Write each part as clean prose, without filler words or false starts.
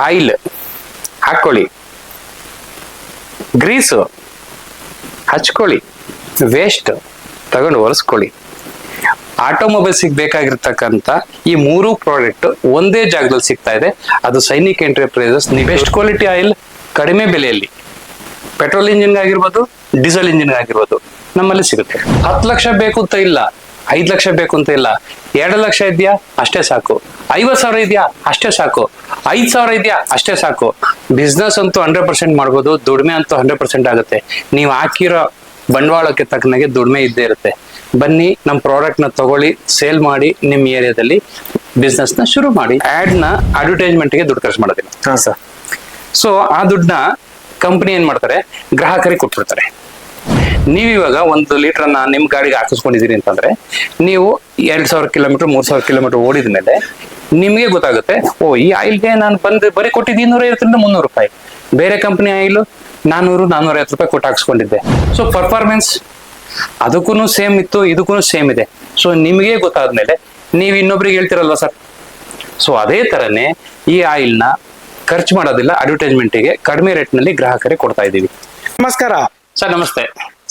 Oil ಹಾಕೊಳ್ಳಿ, grease ಹಚ್ಕೊಳ್ಳಿ, waste ತಗೊಂಡು ಒರೆಸ್ಕೊಳ್ಳಿ. ಆಟೋಮೊಬೈಲ್ಸಿಗೆ ಬೇಕಾಗಿರ್ತಕ್ಕಂಥ ಈ 3 ಪ್ರಾಡಕ್ಟ್ ಒಂದೇ ಜಾಗದಲ್ಲಿ ಸಿಗ್ತಾ ಇದೆ. ಅದು Sainik enterprises. Best quality oil ಕಡಿಮೆ ಬೆಲೆಯಲ್ಲಿ ಪೆಟ್ರೋಲ್ ಇಂಜಿನ್ ಆಗಿರ್ಬೋದು, ಡೀಸೆಲ್ ಇಂಜಿನ್ ಆಗಿರ್ಬೋದು ನಮ್ಮಲ್ಲಿ ಸಿಗುತ್ತೆ. 10 ಲಕ್ಷ ಬೇಕು ಅಂತ ಇಲ್ಲ, 5 ಲಕ್ಷ ಬೇಕು ಅಂತ ಇಲ್ಲ. 2 ಲಕ್ಷ ಇದೆಯಾ ಅಷ್ಟೇ ಸಾಕು. 50,000 ಇದೆಯಾ ಅಷ್ಟೇ ಸಾಕು. 5,000 ಇದೆಯಾ ಅಷ್ಟೇ ಸಾಕು. ಬಿಸ್ನೆಸ್ ಅಂತೂ 100% ಮಾಡ್ಬೋದು, ದುಡಿಮೆ ಅಂತೂ 100% ಆಗುತ್ತೆ. ನೀವು ಹಾಕಿರೋ ಬಂಡವಾಳಕ್ಕೆ ತಕ್ಕನಾಗೆ ದುಡಿಮೆ ಇದ್ದೇ ಇರುತ್ತೆ. ಬನ್ನಿ, ನಮ್ಮ ಪ್ರಾಡಕ್ಟ್ ನ ತಗೊಳ್ಳಿ, ಸೇಲ್ ಮಾಡಿ, ನಿಮ್ಮ ಏರಿಯಾದಲ್ಲಿ ಬಿಸ್ನೆಸ್ ನ ಶುರು ಮಾಡಿ. ಆಡ್ ನ ಅಡ್ವರ್ಟೈಸ್ಮೆಂಟ್ ಗೆ ದುಡ್ಡು ಖರ್ಚು ಮಾಡೋದಿಲ್ಲ. ಹಾ ಸರ್. ಸೊ ಆ ದುಡ್ಡನ್ನ ಕಂಪನಿ ಏನ್ ಮಾಡ್ತಾರೆ, ಗ್ರಾಹಕರಿಗೆ ಕೊಟ್ಬಿಡ್ತಾರೆ. ನೀವಿವಾಗ 1 ಲೀಟರ್ನ ನಿಮ್ ಗಾಡಿಗೆ ಹಾಕಿಸ್ಕೊಂಡಿದೀರಿ ಅಂತಂದ್ರೆ, ನೀವು 2,000 ಕಿಲೋಮೀಟರ್ 3,000 ಕಿಲೋಮೀಟರ್ ಓಡಿದ ಮೇಲೆ ನಿಮಗೆ ಗೊತ್ತಾಗುತ್ತೆ, ಓ ಈ ಆಯಿಲ್ಗೆ ನಾನು ಬರೀ ಕೊಟ್ಟಿದ್ದು 250 300 ರೂಪಾಯಿ. ಬೇರೆ ಕಂಪನಿ ಆಯಿಲ್ 400-450 ರೂಪಾಯಿ ಕೊಟ್ಟು ಹಾಕ್ಸ್ಕೊಂಡಿದ್ದೆ. ಸೊ ಪರ್ಫಾರ್ಮೆನ್ಸ್ ಅದಕ್ಕೂ ಸೇಮ್ ಇತ್ತು, ಇದಕ್ಕೂ ಸೇಮ್ ಇದೆ. ಸೊ ನಿಮಗೆ ಗೊತ್ತಾದ್ಮೇಲೆ ನೀವು ಇನ್ನೊಬ್ರಿಗೆ ಹೇಳ್ತಿರಲ್ವಾ ಸರ್. ಸೊ ಅದೇ ತರನೇ ಈ ಆಯಿಲ್ನ ಖರ್ಚು ಮಾಡೋದಿಲ್ಲ, ಅಡ್ವರ್ಟೈಸ್ಮೆಂಟ್ಗೆ ಕಡಿಮೆ ರೇಟ್ ನಲ್ಲಿ ಗ್ರಾಹಕರಿಗೆ ಕೊಡ್ತಾ ಇದ್ದೀವಿ. ನಮಸ್ಕಾರ ಸರ್. ನಮಸ್ತೆ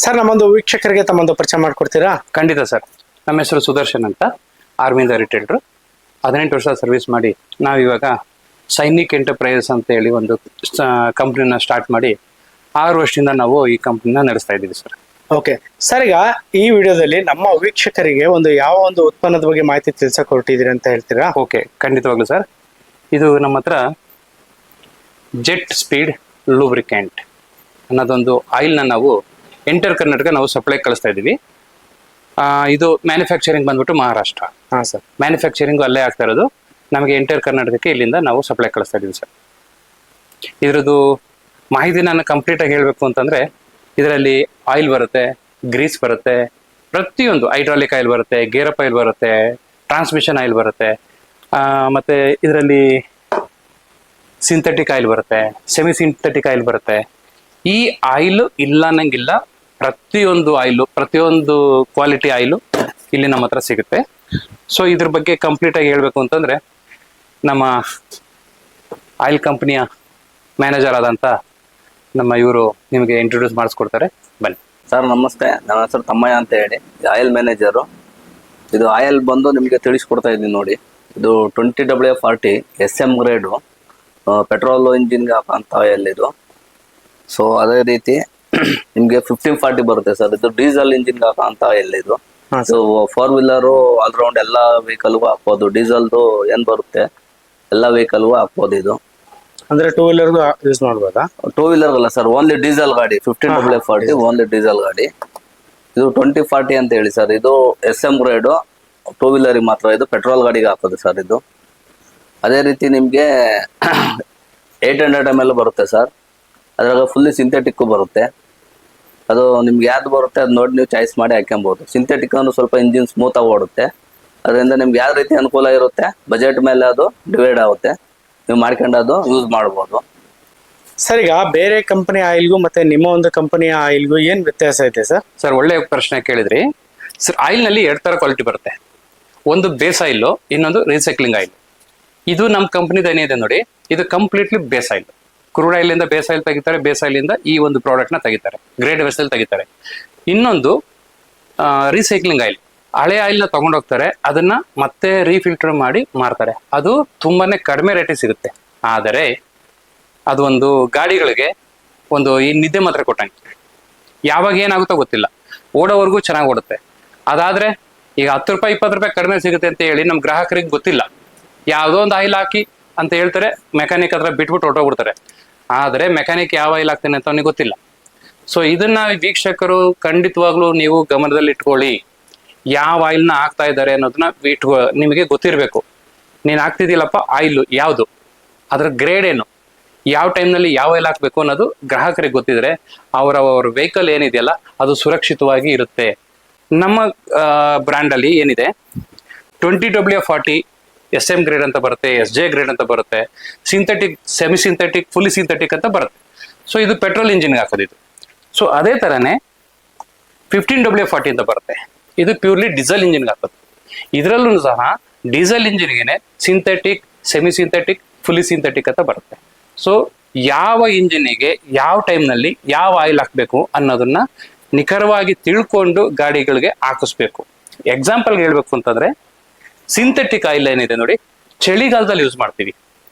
ಸರ್. ನಮ್ಮೊಂದು ವೀಕ್ಷಕರಿಗೆ ತಮ್ಮೊಂದು ಪರಿಚಯ ಮಾಡ್ಕೊಡ್ತೀರಾ? ಖಂಡಿತ ಸರ್. ನಮ್ಮ ಹೆಸರು ಸುದರ್ಶನ್ ಅಂತ, ಆರ್ಮಿಯಿಂದ ರಿಟೈರ್ಡ್ರು. 18 ವರ್ಷ ಸರ್ವಿಸ್ ಮಾಡಿ ನಾವಿವಾಗ ಸೈನಿಕ್ ಎಂಟರ್ಪ್ರೈಸಸ್ ಅಂತ ಹೇಳಿ ಒಂದು ಕಂಪ್ನಿನ ಸ್ಟಾರ್ಟ್ ಮಾಡಿ 6 ವರ್ಷದಿಂದ ನಾವು ಈ ಕಂಪ್ನಿನ ನಡೆಸ್ತಾ ಇದ್ದೀವಿ ಸರ್. ಓಕೆ ಸರ್, ಈಗ ಈ ವಿಡಿಯೋದಲ್ಲಿ ನಮ್ಮ ವೀಕ್ಷಕರಿಗೆ ಯಾವ ಒಂದು ಉತ್ಪನ್ನದ ಬಗ್ಗೆ ಮಾಹಿತಿ ತಿಳ್ಸಕ್ ಹೊರಟಿದ್ದೀರಿ ಅಂತ ಹೇಳ್ತೀರಾ? ಓಕೆ, ಖಂಡಿತವಾಗ್ಲು ಸರ್. ಇದು ನಮ್ಮ ಹತ್ರ ಜೆಟ್ ಸ್ಪೀಡ್ ಲೂಬ್ರಿಕೆಂಟ್ ಅನ್ನೋದೊಂದು ಆಯಿಲ್ನ ನಾವು ಎಂಟರ್ ಕರ್ನಾಟಕ ನಾವು ಸಪ್ಲೈ ಕಳಿಸ್ತಾ ಇದ್ದೀವಿ. ಇದು ಮ್ಯಾನುಫ್ಯಾಕ್ಚರಿಂಗ್ ಬಂದ್ಬಿಟ್ಟು ಮಹಾರಾಷ್ಟ್ರ. ಹಾಂ ಸರ್. ಮ್ಯಾನುಫ್ಯಾಕ್ಚರಿಂಗ್ ಅಲ್ಲೇ ಆಗ್ತಾ ಇರೋದು. ನಮಗೆ ಎಂಟರ್ ಕರ್ನಾಟಕಕ್ಕೆ ಇಲ್ಲಿಂದ ನಾವು ಸಪ್ಲೈ ಕಳಿಸ್ತಾ ಇದ್ದೀವಿ ಸರ್. ಇದರದ್ದು ಮಾಹಿತಿ ನಾನು ಕಂಪ್ಲೀಟಾಗಿ ಹೇಳಬೇಕು ಅಂತಂದರೆ, ಇದರಲ್ಲಿ ಆಯಿಲ್ ಬರುತ್ತೆ, ಗ್ರೀಸ್ ಬರುತ್ತೆ, ಪ್ರತಿಯೊಂದು ಹೈಡ್ರಾಲಿಕ್ ಆಯಿಲ್ ಬರುತ್ತೆ, ಗೇರಪ್ ಆಯಿಲ್ ಬರುತ್ತೆ, ಟ್ರಾನ್ಸ್ಮಿಷನ್ ಆಯಿಲ್ ಬರುತ್ತೆ, ಮತ್ತು ಇದರಲ್ಲಿ ಸಿಂಥೆಟಿಕ್ ಆಯಿಲ್ ಬರುತ್ತೆ, ಸೆಮಿ ಸಿಂಥೆಟಿಕ್ ಆಯಿಲ್ ಬರುತ್ತೆ. ಈ ಆಯಿಲ್ ಇಲ್ಲ ಅನ್ನಂಗಿಲ್ಲ, ಪ್ರತಿಯೊಂದು ಆಯಿಲು, ಪ್ರತಿಯೊಂದು ಕ್ವಾಲಿಟಿ ಆಯಿಲು ಇಲ್ಲಿ ನಮ್ಮ ಹತ್ರ ಸಿಗುತ್ತೆ. ಸೊ ಇದ್ರ ಬಗ್ಗೆ ಕಂಪ್ಲೀಟಾಗಿ ಹೇಳಬೇಕು ಅಂತಂದರೆ, ನಮ್ಮ ಆಯಿಲ್ ಕಂಪ್ನಿಯ ಮ್ಯಾನೇಜರ್ ಆದಂಥ ನಮ್ಮ ಇವರು ನಿಮಗೆ ಇಂಟ್ರೊಡ್ಯೂಸ್ ಮಾಡಿಸ್ಕೊಡ್ತಾರೆ. ಬನ್ನಿ ಸರ್. ನಮಸ್ತೆ, ನನ್ನ ಹೆಸರು ತಮ್ಮಯ್ಯ ಅಂತ ಹೇಳಿ, ಆಯಿಲ್ ಮ್ಯಾನೇಜರು. ಇದು ಆಯಿಲ್ ಬಂದು ನಿಮಗೆ ತಿಳಿಸ್ಕೊಡ್ತಾ ಇದ್ದೀನಿ ನೋಡಿ. ಇದು 20W40 SM ಗ್ರೇಡು ಪೆಟ್ರೋಲ್ ಇಂಜಿನ್ಗೆ ಹಾಕೋಂಥ ಆಯಿಲ್ ಇದು. ಸೊ ಅದೇ ರೀತಿ ನಿಮಗೆ 1540 ಬರುತ್ತೆ ಸರ್. ಇದು ಡೀಸೆಲ್ ಇಂಜಿನ್ಗೆ ಹಾಕೋಂಥ ಆಯಿಲ್ ಇದು. ಸೊ 4 ವೀಲರು ಆಲ್ರೌಂಡ್ ಎಲ್ಲ ವೆಹಿಕಲ್ಗೂ ಹಾಕ್ಬೋದು. ಡೀಸೆಲ್ದು ಏನು ಬರುತ್ತೆ ಎಲ್ಲ ವೆಹಿಕಲ್ಗೂ ಹಾಕ್ಬೋದು. ಇದು ಅಂದ್ರೆ 2 ವೀಲರ್ಗೂ ಯೂಸ್ ಮಾಡ್ಬೋದಾ? 2 ವೀಲರ್ ಅಲ್ಲ ಸರ್, ಓನ್ಲಿ ಡೀಸೆಲ್ ಗಾಡಿ. 15W40 ಓನ್ಲಿ ಡೀಸೆಲ್ ಗಾಡಿ. ಇದು 2040 ಅಂತ ಹೇಳಿ ಸರ್. ಇದು SM ಗ್ರೇಡು 2 ವೀಲರಿಗೆ ಮಾತ್ರ. ಇದು ಪೆಟ್ರೋಲ್ ಗಾಡಿಗೆ ಹಾಕೋದು ಸರ್ ಇದು. ಅದೇ ರೀತಿ ನಿಮಗೆ 800 ml ಬರುತ್ತೆ ಸರ್. ಅದ್ರಾಗ ಫುಲ್ಲಿ ಸಿಂಥೆಟಿಕ್ಕು ಬರುತ್ತೆ. ಅದು ನಿಮ್ಗೆ ಯಾವ್ದು ಬರುತ್ತೆ ಅದು ನೋಡಿ ನೀವು ಚಾಯ್ಸ್ ಮಾಡಿ ಹಾಕ್ಕೊಬೋದು. ಸಿಂಥೆಟಿಕ್ ಅಂದ್ರೆ ಸ್ವಲ್ಪ ಇಂಜಿನ್ ಸ್ಮೂತಾಗಿ ಓಡುತ್ತೆ. ಅದರಿಂದ ನಿಮ್ಗೆ ಯಾವ ರೀತಿ ಅನುಕೂಲ ಇರುತ್ತೆ, ಬಜೆಟ್ ಮೇಲೆ ಅದು ಡಿವೈಡ್ ಆಗುತ್ತೆ. ನೀವು ಮಾಡ್ಕೊಂಡು ಅದು ಯೂಸ್ ಮಾಡ್ಬೋದು ಸರ್. ಈಗ ಬೇರೆ ಕಂಪನಿ ಆಯಿಲ್ಗೂ ಮತ್ತೆ ನಿಮ್ಮ ಒಂದು ಕಂಪನಿಯ ಆಯಿಲ್ಗೂ ಏನ್ ವ್ಯತ್ಯಾಸ ಇದೆ ಸರ್? ಸರ್, ಒಳ್ಳೆ ಪ್ರಶ್ನೆ ಕೇಳಿದ್ರಿ ಸರ್. ಆಯಿಲ್ನಲ್ಲಿ 2 ಥರ ಕ್ವಾಲಿಟಿ ಬರುತ್ತೆ. ಒಂದು ಬೇಸ್ ಆಯಿಲು, ಇನ್ನೊಂದು ರೀಸೈಕ್ಲಿಂಗ್ ಆಯಿಲ್. ಇದು ನಮ್ಮ ಕಂಪ್ನಿದ ಏನಿದೆ ನೋಡಿ, ಇದು ಕಂಪ್ಲೀಟ್ಲಿ ಬೇಸ್ ಆಯಿಲ್. ಕ್ರೂಡ್ ಆಯಿಲಿಂದ ಬೇಸ್ ಆಯಿಲ್ ತೆಗಿತಾರೆ, ಬೇಸ್ ಆಯಿಲಿಂದ ಈ ಒಂದು ಪ್ರಾಡಕ್ಟ್ನ ತೆಗಿತಾರೆ, ಗ್ರೇಡ್ ವೆಸಲ್ ತೆಗಿತಾರೆ. ಇನ್ನೊಂದು ರೀಸೈಕ್ಲಿಂಗ್ ಆಯಿಲ್. ಹಳೆ ಆಯಿಲ್ನ ತಗೊಂಡೋಗ್ತಾರೆ, ಅದನ್ನ ಮತ್ತೆ ರೀಫಿಲ್ಟರ್ ಮಾಡಿ ಮಾರ್ತಾರೆ. ಅದು ತುಂಬಾನೇ ಕಡಿಮೆ ರೇಟಿಗೆ ಸಿಗುತ್ತೆ. ಆದರೆ ಅದು ಒಂದು ಗಾಡಿಗಳಿಗೆ ಒಂದು ಈ ನಿದ್ದೆ ಮಾತ್ರ ಕೊಟ್ಟಂಗೆ, ಯಾವಾಗ ಏನಾಗುತ್ತೋ ಗೊತ್ತಿಲ್ಲ, ಓಡೋವರೆಗೂ ಚೆನ್ನಾಗಿ ಓಡುತ್ತೆ. ಅದಾದ್ರೆ ಈಗ 10 ರೂಪಾಯಿ 20 ರೂಪಾಯಿ ಕಡಿಮೆ ಸಿಗುತ್ತೆ ಅಂತ ಹೇಳಿ ನಮ್ಮ ಗ್ರಾಹಕರಿಗೆ ಗೊತ್ತಿಲ್ಲ. ಯಾವುದೋ ಒಂದು ಆಯಿಲ್ ಹಾಕಿ ಅಂತ ಹೇಳ್ತಾರೆ, ಮೆಕ್ಯಾನಿಕ್ ಹತ್ರ ಬಿಟ್ಬಿಟ್ಟು ಹೊರಟೋಗ್ಬಿಡ್ತಾರೆ. ಆದರೆ ಮೆಕ್ಯಾನಿಕ್ ಯಾವ ಆಯಿಲ್ ಹಾಕ್ತಾನೆ ಅಂತ ಅವನಿಗೆ ಗೊತ್ತಿಲ್ಲ. ಸೊ ಇದನ್ನ ವೀಕ್ಷಕರು ಖಂಡಿತವಾಗ್ಲೂ ನೀವು ಗಮನದಲ್ಲಿ ಇಟ್ಕೊಳ್ಳಿ. ಯಾವ ಆಯಿಲ್ನ ಹಾಕ್ತಾ ಇದ್ದಾರೆ ಅನ್ನೋದನ್ನ ನಿಮಗೆ ಗೊತ್ತಿರಬೇಕು. ನೀನು ಹಾಕ್ತಿದ್ದಿಲ್ಲಪ್ಪ ಆಯಿಲ್ ಯಾವುದು, ಅದರ ಗ್ರೇಡ್ ಏನು, ಯಾವ ಟೈಮ್ನಲ್ಲಿ ಯಾವ ಆಯಿಲ್ ಹಾಕಬೇಕು ಅನ್ನೋದು ಗ್ರಾಹಕರಿಗೆ ಗೊತ್ತಿದ್ರೆ ಅವರ ವೆಹಿಕಲ್ ಏನಿದೆಯಲ್ಲ ಅದು ಸುರಕ್ಷಿತವಾಗಿ ಇರುತ್ತೆ. ನಮ್ಮ ಬ್ರ್ಯಾಂಡಲ್ಲಿ ಏನಿದೆ 20W40 SM ಗ್ರೇಡ್ ಅಂತ ಬರುತ್ತೆ, SJ ಗ್ರೇಡ್ ಅಂತ ಬರುತ್ತೆ, synthetic, semi synthetic, fully synthetic ಅಂತ ಬರುತ್ತೆ. ಸೊ ಇದು ಪೆಟ್ರೋಲ್ ಇಂಜಿನ್ಗೆ ಹಾಕೋದಿದ್ದು. ಸೊ ಅದೇ ಥರನೇ 15W40 ಅಂತ ಬರುತ್ತೆ. ಇದು ಪ್ಯೂರ್ಲಿ ಡೀಸೆಲ್ ಇಂಜಿನ್ಗೆ ಹಾಕೋದು. ಇದರಲ್ಲೂ ಸಹ ಡೀಸೆಲ್ ಇಂಜಿನ್ಗೆ synthetic, semi synthetic, fully synthetic ಅಂತ ಬರುತ್ತೆ. ಸೊ ಯಾವ ಇಂಜಿನಿಗೆ ಯಾವ ಟೈಮ್ನಲ್ಲಿ ಯಾವ ಆಯಿಲ್ ಹಾಕಬೇಕು ಅನ್ನೋದನ್ನ ನಿಖರವಾಗಿ ತಿಳ್ಕೊಂಡು ಗಾಡಿಗಳಿಗೆ ಹಾಕಿಸ್ಬೇಕು. ಎಕ್ಸಾಂಪಲ್ಗೆ ಹೇಳ್ಬೇಕು ಅಂತಂದ್ರೆ ಸಿಂಥೆಟಿಕ್ ಆಯಿಲ್ ಏನಿದೆ ನೋಡಿ, ಚಳಿಗಾಲದಲ್ಲಿ ಯೂಸ್ ಮಾಡ್ತೀವಿ.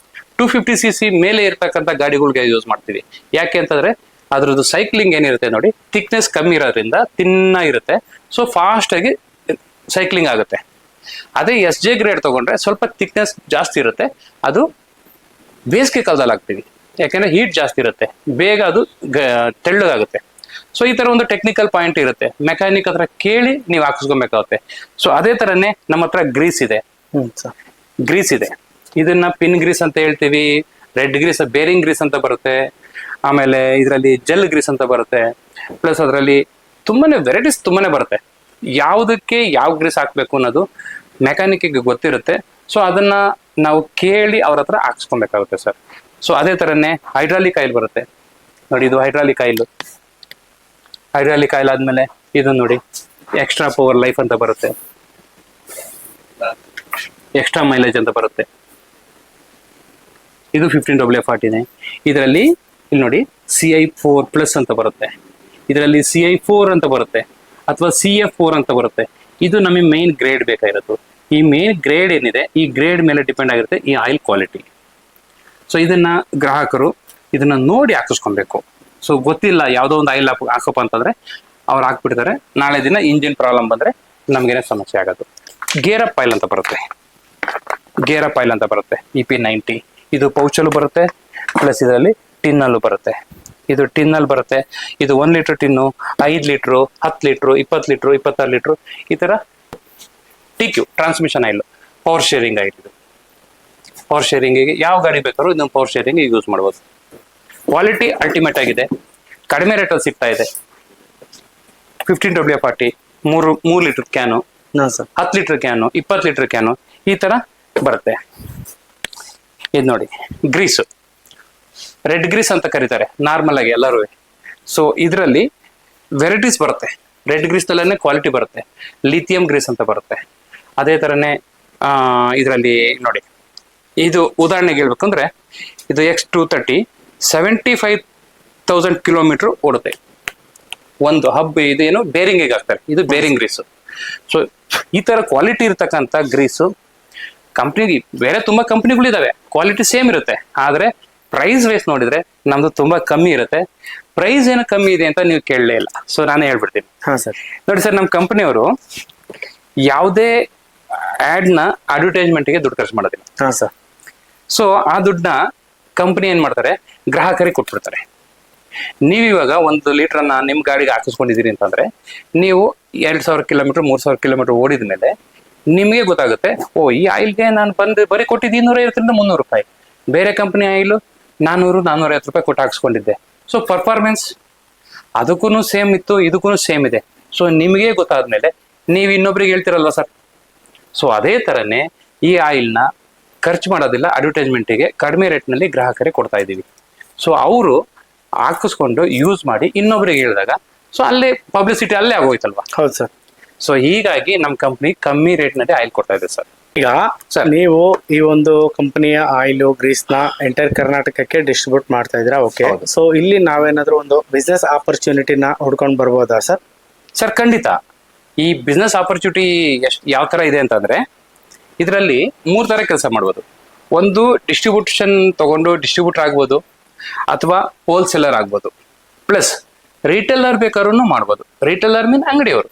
250cc ಮೇಲೆ ಇರ್ತಕ್ಕಂಥ ಗಾಡಿಗಳಿಗೆ ಯೂಸ್ ಮಾಡ್ತೀವಿ. ಯಾಕೆ ಅಂತಂದ್ರೆ ಅದ್ರದ್ದು ಸೈಕ್ಲಿಂಗ್ ಏನಿರುತ್ತೆ ನೋಡಿ, ಥಿಕ್ನೆಸ್ ಕಮ್ಮಿ ಇರೋದ್ರಿಂದ ತಿನ್ನ ಇರುತ್ತೆ. ಸೊ ಫಾಸ್ಟ್ ಆಗಿ ಸೈಕ್ಲಿಂಗ್ ಆಗುತ್ತೆ. ಅದೇ SJ ಗ್ರೇಡ್ ತಗೊಂಡ್ರೆ ಸ್ವಲ್ಪ ಥಿಕ್ನೆಸ್ ಜಾಸ್ತಿ ಇರುತ್ತೆ. ಅದು ಬೇಸಿಗೆ ಕಾಲದಲ್ಲಿ ಹಾಕ್ತೀವಿ, ಯಾಕೆಂದ್ರೆ ಹೀಟ್ ಜಾಸ್ತಿ ಇರುತ್ತೆ, ಬೇಗ ಅದು ತೆಳ್ಳಗಾಗುತ್ತೆ. ಸೊ ಈ ತರ ಒಂದು ಟೆಕ್ನಿಕಲ್ ಪಾಯಿಂಟ್ ಇರುತ್ತೆ. ಮೆಕ್ಯಾನಿಕ್ ಹತ್ರ ಕೇಳಿ ನೀವು ಹಾಕಿಸ್ಕೊಬೇಕಾಗುತ್ತೆ. ಸೊ ಅದೇ ತರನೇ ನಮ್ಮ ಹತ್ರ ಗ್ರೀಸ್ ಇದೆ. ಗ್ರೀಸ್ ಇದೆ, ಇದನ್ನ ಪಿನ್ ಗ್ರೀಸ್ ಅಂತ ಹೇಳ್ತೀವಿ, ರೆಡ್ ಗ್ರೀಸ್, ಬೇರಿಂಗ್ ಗ್ರೀಸ್ ಅಂತ ಬರುತ್ತೆ. ಆಮೇಲೆ ಇದರಲ್ಲಿ ಜೆಲ್ ಗ್ರೀಸ್ ಅಂತ ಬರುತ್ತೆ. ಪ್ಲಸ್ ಅದರಲ್ಲಿ ತುಂಬಾನೇ ವೆರೈಟೀಸ್ ತುಂಬಾನೇ ಬರುತ್ತೆ. ಯಾವುದಕ್ಕೆ ಯಾವ ಗ್ರೀಸ್ ಹಾಕ್ಬೇಕು ಅನ್ನೋದು ಮೆಕ್ಯಾನಿಕ್ಗೆ ಗೊತ್ತಿರುತ್ತೆ. ಸೊ ಅದನ್ನ ನಾವು ಕೇಳಿ ಅವ್ರ ಹತ್ರ ಹಾಕ್ಸ್ಕೊಬೇಕಾಗುತ್ತೆ ಸರ್. ಸೊ ಅದೇ ತರನೇ ಹೈಡ್ರಾಲಿಕ್ ಆಯಿಲ್ ಬರುತ್ತೆ ನೋಡಿ, ಇದು ಹೈಡ್ರಾಲಿಕ್ ಆಯಿಲ್. ಹೈಡ್ರಾಲಿಕ್ ಆಯಿಲ್ ಆದ್ಮೇಲೆ ಇದು ನೋಡಿ ಎಕ್ಸ್ಟ್ರಾ ಪವರ್ ಲೈಫ್ ಅಂತ ಬರುತ್ತೆ, ಎಕ್ಸ್ಟ್ರಾ ಮೈಲೇಜ್ ಅಂತ ಬರುತ್ತೆ. ಇದು 15WF-40 ಇದರಲ್ಲಿ ಇಲ್ಲಿ ನೋಡಿ CI4+ ಅಂತ ಬರುತ್ತೆ, ಇದರಲ್ಲಿ CI4 ಅಂತ ಬರುತ್ತೆ, ಅಥವಾ CF4 ಅಂತ ಬರುತ್ತೆ. ಇದು ನಮಗೆ ಮೇನ್ ಗ್ರೇಡ್ ಬೇಕಾಗಿರೋದು. ಈ ಮೇನ್ ಗ್ರೇಡ್ ಏನಿದೆ, ಈ ಗ್ರೇಡ್ ಮೇಲೆ ಡಿಪೆಂಡ್ ಆಗಿರುತ್ತೆ ಈ ಆಯಿಲ್ ಕ್ವಾಲಿಟಿ. ಸೊ ಇದನ್ನ ಗ್ರಾಹಕರು ಇದನ್ನ ನೋಡಿ ಹಾಕಿಸ್ಕೊಬೇಕು. ಸೊ ಗೊತ್ತಿಲ್ಲ ಯಾವುದೋ ಒಂದು ಆಯಿಲ್ ಹಾಕಪ್ಪ ಅಂತಂದ್ರೆ ಅವ್ರು ಹಾಕ್ಬಿಡ್ತಾರೆ. ನಾಳೆ ದಿನ ಇಂಜಿನ್ ಪ್ರಾಬ್ಲಮ್ ಬಂದ್ರೆ ನಮ್ಗೇನೆ ಸಮಸ್ಯೆ ಆಗೋದು. ಗೇರ್ ಅಪ್ ಆಯಿಲ್ ಅಂತ ಬರುತ್ತೆ, ಗೇರ್ ಅಪ್ ಆಯಿಲ್ ಅಂತ ಬರುತ್ತೆ EP90. ಇದು ಪೌಚಲ್ಲೂ ಬರುತ್ತೆ, ಪ್ಲಸ್ ಇದರಲ್ಲಿ ಟಿನ್ನಲ್ಲೂ ಬರುತ್ತೆ. ಇದು ಟಿನ್ನಲ್ಲಿ ಬರುತ್ತೆ. ಇದು 1 litre tin, 5 litre, 10 litre, 20 litre, 26 litre, ಈ ತರ TQ transmission oil, power steering oil. ಇದು ಪವರ್ ಶೇರಿಂಗಿಗೆ ಯಾವ ಗಾಡಿ ಬೇಕಾದ್ರೂ ಇದನ್ನು ಪವರ್ ಶೇರಿಂಗ್ ಯೂಸ್ ಮಾಡ್ಬೋದು. ಕ್ವಾಲಿಟಿ ಅಲ್ಟಿಮೇಟ್ ಆಗಿದೆ, ಕಡಿಮೆ ರೇಟಲ್ಲಿ ಸಿಗ್ತಾ ಇದೆ. 15WF-40 3 litre can, 10 litre can, 20 litre can, ಈ ತರ ಬರುತ್ತೆ. ಇದು ನೋಡಿ ಗ್ರೀಸು, ರೆಡ್ ಗ್ರೀಸ್ ಅಂತ ಕರೀತಾರೆ ನಾರ್ಮಲ್ ಆಗಿ ಎಲ್ಲರೂ. ಸೊ ಇದರಲ್ಲಿ ವೆರೈಟೀಸ್ ಬರುತ್ತೆ. ರೆಡ್ ಗ್ರೀಸ್ ನಲ್ಲೇ ಕ್ವಾಲಿಟಿ ಬರುತ್ತೆ. ಲಿಥಿಯಂ ಗ್ರೀಸ್ ಅಂತ ಬರುತ್ತೆ. ಅದೇ ತರನೇ ಇದರಲ್ಲಿ ನೋಡಿ, ಇದು ಉದಾಹರಣೆಗೆ ಹೇಳ್ಬೇಕಂದ್ರೆ ಇದು X230 75,000 ಕಿಲೋಮೀಟರ್ ಓಡುತ್ತೆ ಒಂದು ಹಬ್. ಇದೇನು ಬೇರಿಂಗಿಗೆ ಹಾಕ್ತಾರೆ, ಇದು ಬೇರಿಂಗ್ ಗ್ರೀಸು. ಸೊ ಈ ತರ ಕ್ವಾಲಿಟಿ ಇರ್ತಕ್ಕಂಥ ಗ್ರೀಸು ಕಂಪ್ನಿಗೆ, ಬೇರೆ ತುಂಬಾ ಕಂಪ್ನಿಗಳಿದಾವೆ, ಕ್ವಾಲಿಟಿ ಸೇಮ್ ಇರುತ್ತೆ. ಆದ್ರೆ ಪ್ರೈಸ್ ವೈಸ್ ನೋಡಿದ್ರೆ ನಮ್ದು ತುಂಬಾ ಕಮ್ಮಿ ಇರುತ್ತೆ. ಪ್ರೈಸ್ ಏನು ಕಮ್ಮಿ ಇದೆ ಅಂತ ನೀವು ಕೇಳಲೇ ಇಲ್ಲ. ಸೊ ನಾನೇ ಹೇಳ್ಬಿಡ್ತೀನಿ. ನೋಡಿ ಸರ್, ನಮ್ಮ ಕಂಪನಿಯವರು ಯಾವುದೇ ಆಡ್ನ ಅಡ್ವರ್ಟೈಸ್ಮೆಂಟ್ಗೆ ದುಡ್ಡು ಖರ್ಚು ಮಾಡೋದಿಲ್ಲ ಸರ್. ಸೊ ಆ ದುಡ್ಡನ್ನ ಕಂಪನಿ ಏನ್ ಮಾಡ್ತಾರೆ, ಗ್ರಾಹಕರಿಗೆ ಕೊಟ್ಬಿಡ್ತಾರೆ. ನೀವಿವಾಗ 1 ಲೀಟರ್ನ ನಿಮ್ ಗಾಡಿಗೆ ಹಾಕಿಸ್ಕೊಂಡಿದ್ದೀರಿ ಅಂತಂದ್ರೆ, ನೀವು 2,000 ಕಿಲೋಮೀಟರ್ 3,000 ಕಿಲೋಮೀಟರ್ ಓಡಿದ ಮೇಲೆ ನಿಮಗೆ ಗೊತ್ತಾಗುತ್ತೆ, ಓ ಈ ಆಯಿಲ್ಗೆ ನಾನು ಬಂದು ಬರೀ ಕೊಟ್ಟಿದ್ದು 250ರಿಂದ 300 ರೂಪಾಯಿ. ಬೇರೆ ಕಂಪನಿ ಆಯಿಲ್ 400-450 ರೂಪಾಯಿ ಕೊಟ್ಟು ಹಾಕ್ಸ್ಕೊಂಡಿದ್ದೆ. ಸೊ ಪರ್ಫಾರ್ಮೆನ್ಸ್ ಅದಕ್ಕೂ ಸೇಮ್ ಇತ್ತು, ಇದಕ್ಕೂ ಸೇಮ್ ಇದೆ. ಸೊ ನಿಮಗೆ ಗೊತ್ತಾದ್ಮೇಲೆ ನೀವು ಇನ್ನೊಬ್ರಿಗೆ ಹೇಳ್ತಿರಲ್ವ ಸರ್. ಸೊ ಅದೇ ತರನೇ ಈ ಆಯಿಲ್ನ ಖರ್ಚು ಮಾಡೋದಿಲ್ಲ, ಅಡ್ವರ್ಟೈಸ್ಮೆಂಟಿಗೆ ಕಡಿಮೆ ರೇಟ್ನಲ್ಲಿ ಗ್ರಾಹಕರಿಗೆ ಕೊಡ್ತಾ ಇದ್ದೀವಿ. ಸೊ ಅವರು ಹಾಕಿಸ್ಕೊಂಡು ಯೂಸ್ ಮಾಡಿ ಇನ್ನೊಬ್ರಿಗೆ ಹೇಳಿದಾಗ ಸೊ ಅಲ್ಲೇ ಪಬ್ಲಿಸಿಟಿ ಅಲ್ಲೇ ಆಗೋಯ್ತಲ್ವಾ. ಹೌದು ಸರ್. ಸೊ ಹೀಗಾಗಿ ನಮ್ಮ ಕಂಪ್ನಿ ಕಮ್ಮಿ ರೇಟ್ನಲ್ಲಿ ಆಯಿಲ್ ಕೊಡ್ತಾ ಇದೆ ಸರ್. ಈಗ ನೀವು ಈ ಒಂದು ಕಂಪನಿಯ ಆಯಿಲ್ ಗ್ರೀಸ್ ನ ಎಂಟೈರ್ ಕರ್ನಾಟಕಕ್ಕೆ ಡಿಸ್ಟ್ರಿಬ್ಯೂಟ್ ಮಾಡ್ತಾ ಇದ್ದೀರಾ, ಓಕೆ. ಸೊ ಇಲ್ಲಿ ನಾವೇನಾದ್ರೂ ಒಂದು ಬಿಸ್ನೆಸ್ ಆಪರ್ಚುನಿಟಿನ ಹುಡ್ಕೊಂಡು ಬರ್ಬೋದಾ ಸರ್? ಸರ್ ಖಂಡಿತ. ಈ ಬಿಸ್ನೆಸ್ ಆಪರ್ಚುನಿಟಿ ಯಾವ ತರ ಇದೆ ಅಂತಂದ್ರೆ, ಇದರಲ್ಲಿ 3 ತರ ಕೆಲಸ ಮಾಡ್ಬೋದು. ಒಂದು ಡಿಸ್ಟ್ರಿಬ್ಯೂಷನ್ ತಗೊಂಡು ಡಿಸ್ಟ್ರಿಬ್ಯೂಟರ್ ಆಗ್ಬೋದು, ಅಥವಾ ಹೋಲ್ಸೇಲರ್ ಆಗ್ಬೋದು. ಪ್ಲಸ್ ರಿಟೇಲರ್ ಬೇಕಾದ್ರೂ ಮಾಡ್ಬೋದು. ರಿಟೇಲರ್ ಮೀನ್ ಅಂಗಡಿಯವರು,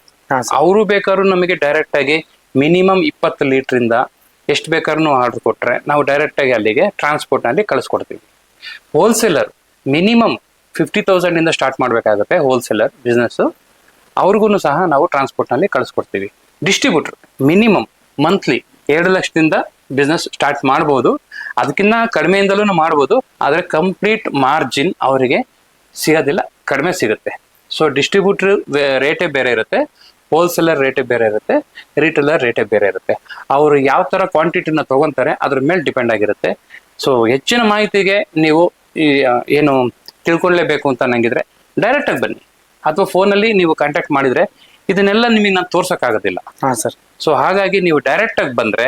ಅವರು ಬೇಕಾದ್ರೂ ನಮಗೆ ಡೈರೆಕ್ಟ್ ಆಗಿ ಮಿನಿಮಮ್ 20 ಲೀಟ್ರಿಂದ ಎಷ್ಟು ಬೇಕಾದ್ರೂ ಆರ್ಡರ್ ಕೊಟ್ರೆ ನಾವು ಡೈರೆಕ್ಟ್ ಆಗಿ ಅಲ್ಲಿಗೆ ಟ್ರಾನ್ಸ್ಪೋರ್ಟ್ ನಲ್ಲಿ ಕಳಿಸ್ಕೊಡ್ತೀವಿ. ಹೋಲ್ಸೇಲರ್ ಮಿನಿಮಮ್ 50,000 ಇಂದ ಸ್ಟಾರ್ಟ್ ಮಾಡಬೇಕಾಗುತ್ತೆ ಹೋಲ್ಸೇಲರ್ ಬಿಸ್ನೆಸ್, ಅವ್ರಿಗೂ ಸಹ ನಾವು ಟ್ರಾನ್ಸ್ಪೋರ್ಟ್ ನಲ್ಲಿ ಕಳಿಸ್ಕೊಡ್ತೀವಿ. ಡಿಸ್ಟ್ರಿಬ್ಯೂಟರ್ ಮಿನಿಮಮ್ ಮಂತ್ಲಿ 2 ಲಕ್ಷದಿಂದ ಬಿಸ್ನೆಸ್ ಸ್ಟಾರ್ಟ್ ಮಾಡ್ಬೋದು, ಅದಕ್ಕಿಂತ ಕಡಿಮೆಯಿಂದಲೂ ಮಾಡ್ಬೋದು. ಆದರೆ ಕಂಪ್ಲೀಟ್ ಮಾರ್ಜಿನ್ ಅವರಿಗೆ ಸಿಗೋದಿಲ್ಲ, ಕಡಿಮೆ ಸಿಗುತ್ತೆ. ಸೊ ಡಿಸ್ಟ್ರಿಬ್ಯೂಟರ್ ರೇಟೇ ಬೇರೆ ಇರುತ್ತೆ, ಹೋಲ್ಸೇಲರ್ ರೇಟೇ ಬೇರೆ ಇರುತ್ತೆ, ರಿಟೇಲರ್ ರೇಟೇ ಬೇರೆ ಇರುತ್ತೆ. ಅವರು ಯಾವ ಥರ ಕ್ವಾಂಟಿಟಿನ ತೊಗೊತಾರೆ ಅದ್ರ ಮೇಲೆ ಡಿಪೆಂಡ್ ಆಗಿರುತ್ತೆ. ಸೊ ಹೆಚ್ಚಿನ ಮಾಹಿತಿಗೆ ನೀವು ಏನು ತಿಳ್ಕೊಳ್ಳೇಬೇಕು ಅಂತ ನಂಗಿದ್ರೆ ಡೈರೆಕ್ಟಾಗಿ ಬನ್ನಿ, ಅಥವಾ ಫೋನಲ್ಲಿ ನೀವು ಕಾಂಟ್ಯಾಕ್ಟ್ ಮಾಡಿದರೆ ಇದನ್ನೆಲ್ಲ ನಿಮಗೆ ನಾನು ತೋರ್ಸೋಕ್ಕಾಗೋದಿಲ್ಲ. ಹಾಂ ಸರ್. ಸೊ ಹಾಗಾಗಿ ನೀವು ಡೈರೆಕ್ಟಾಗಿ ಬಂದರೆ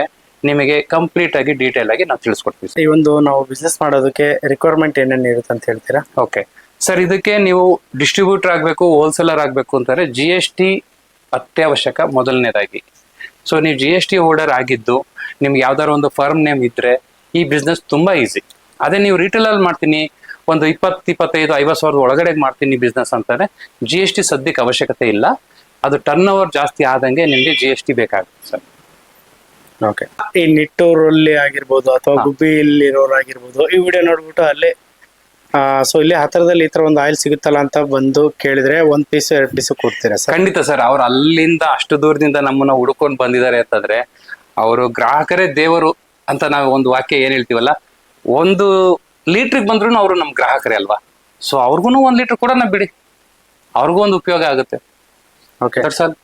ನಿಮಗೆ ಕಂಪ್ಲೀಟ್ ಆಗಿ ಡೀಟೇಲ್ ಆಗಿ ನಾವು ತಿಳಿಸ್ಕೊಡ್ತೀವಿ. ಈ ಒಂದು ನಾವು ಬಿಸ್ನೆಸ್ ಮಾಡೋದಕ್ಕೆ ರಿಕ್ವೈರ್ಮೆಂಟ್ ಏನೇನು ಇರುತ್ತೆ ಅಂತ ಹೇಳ್ತೀರಾ? ಓಕೆ ಸರ್, ಇದಕ್ಕೆ ನೀವು ಡಿಸ್ಟ್ರಿಬ್ಯೂಟರ್ ಆಗಬೇಕು, ಹೋಲ್ಸೇಲರ್ ಆಗಬೇಕು ಅಂತಾರೆ GST ಅತ್ಯವಶ್ಯಕ ಮೊದಲನೇದಾಗಿ. ಸೊ ನೀವು GST ಹೋಲ್ಡರ್ ಆಗಿದ್ದು ನಿಮ್ಗೆ ಯಾವ್ದಾದ್ರು ಒಂದು ಫರ್ಮ್ ನೇಮ್ ಇದ್ರೆ ಈ ಬಿಸ್ನೆಸ್ ತುಂಬಾ ಈಸಿ. ಅದೇ ನೀವು ರಿಟೇಲ್ ಅಲ್ಲಿ ಮಾಡ್ತೀನಿ, ಒಂದು 20-25-50 ಸಾವಿರದ ಒಳಗಡೆ ಮಾಡ್ತೀನಿ ಬಿಸ್ನೆಸ್ ಅಂತಾರೆ, GST ಸದ್ಯಕ್ಕೆ ಅವಶ್ಯಕತೆ ಇಲ್ಲ. ಅದು ಟರ್ನ್ ಓವರ್ ಜಾಸ್ತಿ ಆದಂಗೆ ನಿಮಗೆ GST ಬೇಕಾಗುತ್ತೆ ಸರ್. ಓಕೆ, ಈ ನಿಟ್ಟೂರಲ್ಲಿ ಆಗಿರ್ಬೋದು ಅಥವಾ ಗುಬ್ಬಿಯಲ್ಲಿರೋರು ಆಗಿರ್ಬೋದು ಈ ವಿಡಿಯೋ ನೋಡ್ಬಿಟ್ಟು ಅಲ್ಲೇ ಸೊ ಇಲ್ಲಿ ಹತ್ರದಲ್ಲಿ ಈ ತರ ಒಂದು ಆಯಿಲ್ ಸಿಗುತ್ತಲ್ಲ ಅಂತ ಬಂದು ಕೇಳಿದ್ರೆ 1 ಪೀಸ್ 2 ಪೀಸ್ ಕೊಡ್ತೀರಾ ಸರ್? ಖಂಡಿತ ಸರ್. ಅವ್ರು ಅಲ್ಲಿಂದ ಅಷ್ಟು ದೂರದಿಂದ ನಮ್ಮನ್ನ ಹುಡ್ಕೊಂಡು ಬಂದಿದ್ದಾರೆ ಅಂತಂದ್ರೆ ಅವರು ಗ್ರಾಹಕರೇ ದೇವರು ಅಂತ ನಾವು ಒಂದು ವಾಕ್ಯ ಏನ್ ಹೇಳ್ತೀವಲ್ಲ, 1 ಲೀಟ್ರಿಗೆ ಬಂದ್ರು ಅವರು ನಮ್ ಗ್ರಾಹಕರೇ ಅಲ್ವಾ. ಸೊ ಅವ್ರಿಗೂ 1 ಲೀಟರ್ ಕೊಡೋಣ ಬಿಡಿ, ಅವ್ರಿಗೂ ಒಂದು ಉಪಯೋಗ ಆಗುತ್ತೆ. ಓಕೆ ಸರ್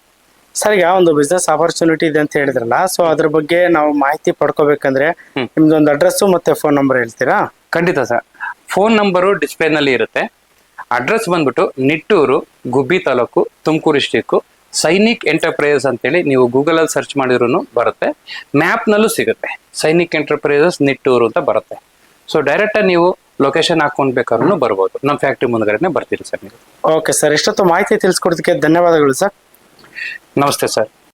ಸರ್, ಈಗ ಒಂದು ಬಿಸ್ನೆಸ್ ಆಪರ್ಚುನಿಟಿ ಇದೆ ಅಂತ ಹೇಳಿದ್ರಲ್ಲ, ಸೊ ಅದ್ರ ಬಗ್ಗೆ ನಾವು ಮಾಹಿತಿ ಪಡ್ಕೋಬೇಕಂದ್ರೆ ನಿಮ್ದೊಂದು ಅಡ್ರೆಸ್ ಮತ್ತೆ ಫೋನ್ ನಂಬರ್ ಹೇಳ್ತೀರಾ? ಖಂಡಿತ ಸರ್. ಫೋನ್ ನಂಬರು ಡಿಸ್ಪ್ಲೇ ನಲ್ಲಿ ಇರುತ್ತೆ. ಅಡ್ರೆಸ್ ಬಂದ್ಬಿಟ್ಟು ನಿಟ್ಟೂರು, ಗುಬ್ಬಿ ತಾಲೂಕು, ತುಮಕೂರು ಡಿಸ್ಟಿಕ್, ಸೈನಿಕ್ ಎಂಟರ್ಪ್ರೈಸಸ್ ಅಂತೇಳಿ ನೀವು ಗೂಗಲ್ ಅಲ್ಲಿ ಸರ್ಚ್ ಮಾಡಿದ್ರು ಬರುತ್ತೆ. ಮ್ಯಾಪ್ ನಲ್ಲೂ ಸಿಗುತ್ತೆ, ಸೈನಿಕ್ ಎಂಟರ್ಪ್ರೈಸಸ್ ನಿಟ್ಟೂರು ಅಂತ ಬರುತ್ತೆ. ಸೊ ಡೈರೆಕ್ಟ್ ನೀವು ಲೊಕೇಶನ್ ಹಾಕೊಂಡ್ ಬೇಕಾದ್ರೂ ಬರ್ಬೋದು. ನಮ್ಮ ಫ್ಯಾಕ್ಟ್ರಿ ಮುಂದ್ಗಡೆನೆ ಬರ್ತೀರಿ ಸರ್ ನೀವು. ಓಕೆ ಸರ್, ಇಷ್ಟೊತ್ತು ಮಾಹಿತಿ ತಿಳಿಸ್ಕೊಡೋದಕ್ಕೆ ಧನ್ಯವಾದಗಳು ಸರ್. ನಮಸ್ತೆ ಸರ್.